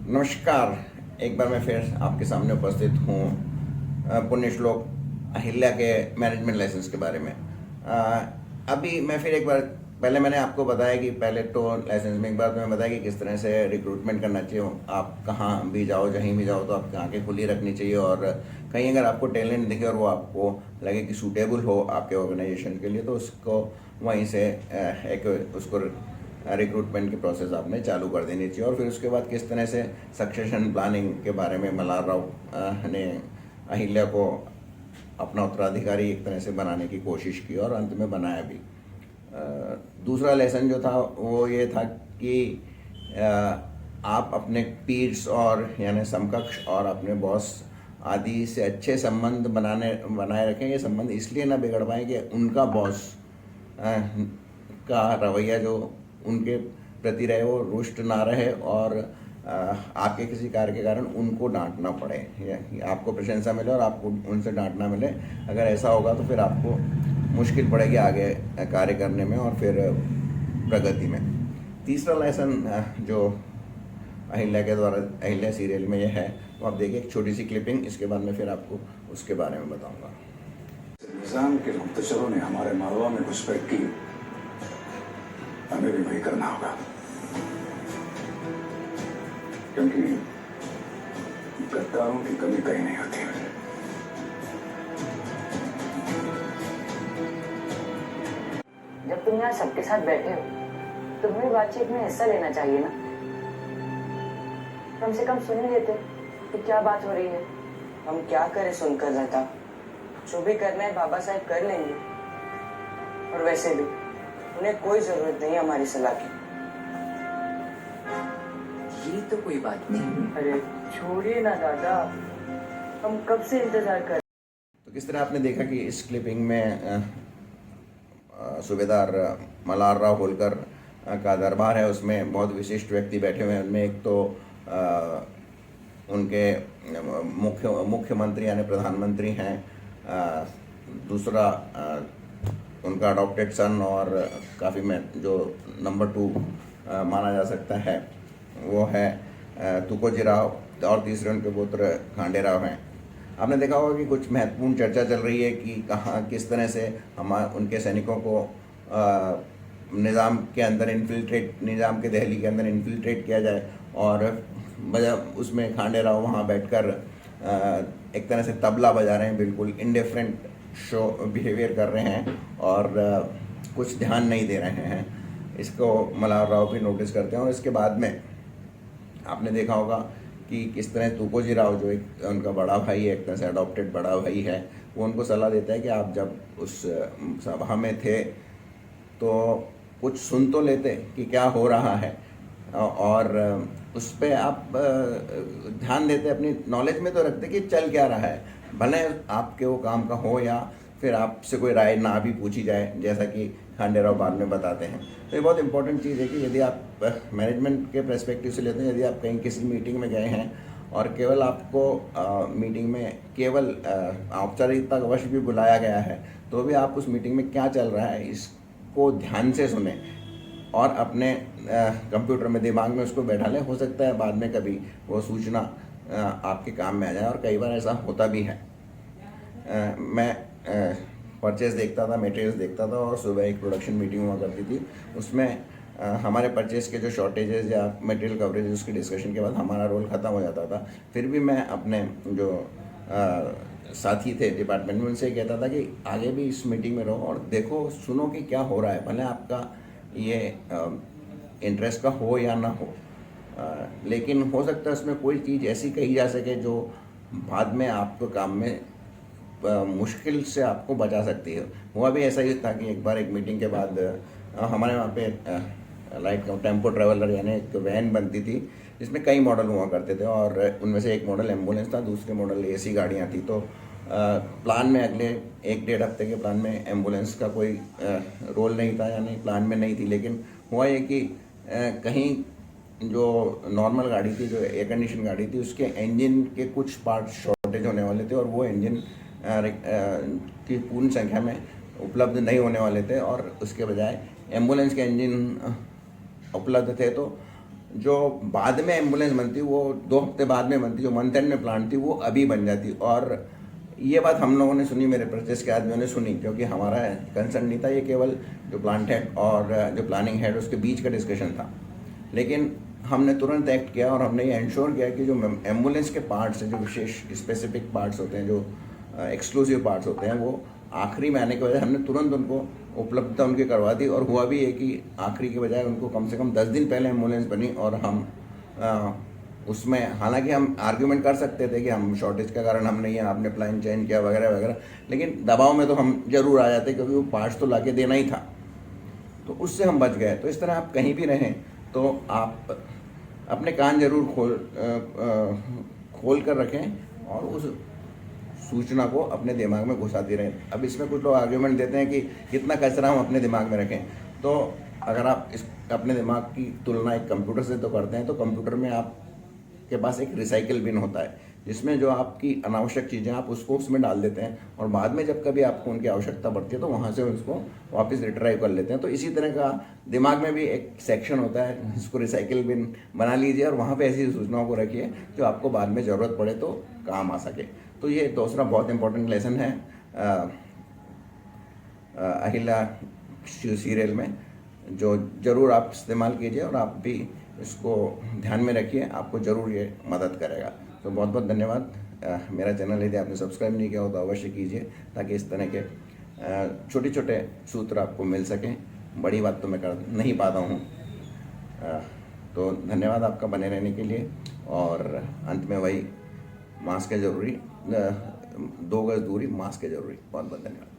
नमस्कार। एक बार मैं फिर आपके सामने उपस्थित हूँ पुण्य श्लोक अहिल्या के मैनेजमेंट लाइसेंस के बारे में। अभी मैं फिर एक बार पहले मैंने आपको बताया कि पहले तो लाइसेंस में एक बार तो मैं बताया कि किस तरह से रिक्रूटमेंट करना चाहिए। आप कहाँ भी जाओ, जहीं भी जाओ, तो आपकी आंखें खुली रखनी चाहिए और कहीं अगर आपको टैलेंट दिखे और वो आपको लगे कि सूटेबल हो आपके ऑर्गेनाइजेशन के लिए, तो उसको वहीं से एक उसको रिक्रूटमेंट की प्रोसेस आपने चालू कर देनी चाहिए। और फिर उसके बाद किस तरह से सक्सेशन प्लानिंग के बारे में मल्हार राव ने अहिल्या को अपना उत्तराधिकारी एक तरह से बनाने की कोशिश की और अंत में बनाया भी। दूसरा लेसन जो था वो ये था कि आप अपने पीर्स और यानी समकक्ष और अपने बॉस आदि से अच्छे संबंध बनाए रखें। ये संबंध इसलिए ना बिगड़ पाए कि उनका बॉस का रवैया जो उनके प्रति रहे वो रुष्ट ना रहे और आपके किसी कार्य के कारण उनको डांटना पड़े या आपको प्रशंसा मिले और आपको उनसे डांटना मिले। अगर ऐसा होगा तो फिर आपको मुश्किल पड़ेगी आगे कार्य करने में और फिर प्रगति में। तीसरा लेसन जो अहिल्या के द्वारा अहिल्या सीरियल में ये है, तो आप देखिए एक छोटी सी क्लिपिंग, इसके बाद में फिर आपको उसके बारे में बताऊंगा। निजाम के मुख्तसरों ने हमारे मालवा में घुसपैठ की, हमें भी वही करना होगा, क्योंकि गद्दारों की कमी कहीं नहीं होती। जब तुम यहाँ सबके साथ बैठे हो तो तुम्हें बातचीत में हिस्सा लेना चाहिए ना। कम से कम सुन ही लेते कि क्या बात हो रही है। हम क्या करें सुनकर रहता, जो भी करना है बाबा साहब कर लेंगे। और वैसे भी उन्हें कोई जरूरत नहीं हमारी सलाह की। ये तो कोई बात नहीं। अरे छोड़िए ना दादा, हम कब से इंतजार कर। तो किस तरह आपने देखा कि इस क्लिपिंग में सूबेदार मल्हार राव होलकर का दरबार है, उसमें बहुत विशिष्ट व्यक्ति बैठे हुए हैं। उनमें एक तो उनके मुख्यमंत्री यानी प्रधानमंत्री हैं, दूसरा उनका अडॉप्टेड सन और काफ़ी में जो नंबर 2 माना जा सकता है वो है तुकोजी राव, और तीसरे उनके पुत्र खांडे राव हैं। आपने देखा होगा कि कुछ महत्वपूर्ण चर्चा चल रही है कि कहाँ किस तरह से उनके सैनिकों को निज़ाम के अंदर निज़ाम के दहली के अंदर इन्फिल्ट्रेट किया जाए, और उसमें खांडे राव वहाँ बैठकर एक तरह से तबला बजा रहे हैं, बिल्कुल इंडिफरेंट शो बिहेवियर कर रहे हैं और कुछ ध्यान नहीं दे रहे हैं। इसको मल्हार राव भी नोटिस करते हैं। और इसके बाद में आपने देखा होगा कि किस तरह तुकोजी राव जो एक उनका बड़ा भाई है, एक तरह से अडॉप्टेड बड़ा भाई है, वो उनको सलाह देता है कि आप जब उस सभा में थे तो कुछ सुन तो लेते कि क्या हो रहा है और उस पर आप ध्यान देते, अपनी नॉलेज में तो रखते कि चल क्या रहा है, भले आपके वो काम का हो या फिर आपसे कोई राय ना भी पूछी जाए, जैसा कि खांडे राव बाद में बताते हैं। तो ये बहुत इंपॉर्टेंट चीज़ है कि यदि आप मैनेजमेंट के पर्सपेक्टिव से लेते हैं, यदि आप कहीं किसी मीटिंग में गए हैं और केवल आपको मीटिंग में केवल औपचारिकता वश भी बुलाया गया है, तो भी आप उस मीटिंग में क्या चल रहा है इसको ध्यान से सुने और अपने कंप्यूटर में दिमाग में उसको बैठा लें। हो सकता है बाद में कभी वो सूचना आपके काम में आ जाए, और कई बार ऐसा होता भी है। मैं परचेस देखता था, मटेरियल्स देखता था, और सुबह एक प्रोडक्शन मीटिंग हुआ करती थी। उसमें हमारे परचेस के जो शॉर्टेजेस या मटेरियल कवरेज उसकी डिस्कशन के बाद हमारा रोल ख़त्म हो जाता था। फिर भी मैं अपने जो साथी थे डिपार्टमेंट में उनसे कहता था कि आगे भी इस मीटिंग में रहो और देखो, सुनो कि क्या हो रहा है, भले आपका ये इंटरेस्ट का हो या ना हो, लेकिन हो सकता है उसमें कोई चीज़ ऐसी कही जा सके जो बाद में आपको काम में मुश्किल से आपको बचा सकती है। हुआ भी ऐसा ही था कि एक बार एक मीटिंग के बाद हमारे वहाँ पे लाइट टेम्पो ट्रेवलर यानी एक वैन बनती थी जिसमें कई मॉडल हुआ करते थे, और उनमें से एक मॉडल एम्बुलेंस था, दूसरे मॉडल एसी गाड़ियाँ थी। तो प्लान में अगले 1-1.5 हफ्ते के प्लान में एम्बुलेंस का कोई रोल नहीं था, यानी प्लान में नहीं थी। लेकिन हुआ ये कि कहीं जो नॉर्मल गाड़ी थी, जो एयर कंडीशन गाड़ी थी, उसके इंजन के कुछ पार्ट शॉर्टेज होने वाले थे और वो इंजन की पूर्ण संख्या में उपलब्ध नहीं होने वाले थे, और उसके बजाय एम्बुलेंस के इंजन उपलब्ध थे। तो जो बाद में एम्बुलेंस बनती वो 2 हफ्ते बाद में बनती, जो मंथ एंड में प्लान थी वो अभी बन जाती। और ये बात हम लोगों ने सुनी, मेरे परचेस के आदमियों ने सुनी, क्योंकि हमारा कंसर्न नहीं था, ये केवल जो प्लांट हेड और जो प्लानिंग हेड उसके बीच का डिस्कशन था। लेकिन हमने तुरंत एक्ट किया और हमने ये इंश्योर किया कि जो एम्बुलेंस के पार्ट्स हैं, जो विशेष स्पेसिफिक पार्ट्स होते हैं, जो एक्सक्लूसिव पार्ट्स होते हैं, वो आखिरी में आने के बजाय हमने तुरंत उनको उपलब्धता उनकी करवा दी। और हुआ भी है कि आखिरी के बजाय उनको कम से कम 10 दिन पहले एम्बुलेंस बनी। और हम उसमें हालांकि हम आर्ग्यूमेंट कर सकते थे कि हम शॉर्टेज के कारण हमने ये आपने प्लान चेंज किया वगैरह वगैरह, लेकिन दबाव में तो हम जरूर आ जाते क्योंकि वो पार्ट्स तो लाके देना ही था, तो उससे हम बच गए। तो इस तरह आप कहीं भी रहें तो आप अपने कान जरूर खोल कर रखें और उस सूचना को अपने दिमाग में घुसाते रहें। अब इसमें कुछ लोग आर्ग्यूमेंट देते हैं कि कितना कचरा हम अपने दिमाग में रखें। तो अगर आप इस अपने दिमाग की तुलना एक कंप्यूटर से तो करते हैं, तो कंप्यूटर में आपके पास एक रिसाइकिल बिन होता है जिसमें जो आपकी अनावश्यक चीज़ें आप उसको उसमें डाल देते हैं और बाद में जब कभी आपको उनकी आवश्यकता पड़ती है तो वहाँ से उसको वापस रिट्राइव कर लेते हैं। तो इसी तरह का दिमाग में भी एक सेक्शन होता है जिसको रिसाइकिल बिन बना लीजिए और वहाँ पे ऐसी सूचनाओं को रखिए जो आपको बाद में ज़रूरत पड़े तो काम आ सके। तो ये दूसरा बहुत इंपॉर्टेंट लेसन है अहिल्या सीरियल में, जो ज़रूर आप इस्तेमाल कीजिए और आप भी इसको ध्यान में रखिए, आपको ज़रूर ये मदद करेगा। तो बहुत बहुत धन्यवाद। मेरा चैनल यदि आपने सब्सक्राइब नहीं किया हो तो अवश्य कीजिए ताकि इस तरह के छोटे छोटे सूत्र आपको मिल सकें। बड़ी बात तो मैं कर नहीं पाता हूँ। तो धन्यवाद आपका बने रहने के लिए। और अंत में वही, मास्क है ज़रूरी, 2 गज दूरी, मास्क है ज़रूरी। बहुत बहुत धन्यवाद।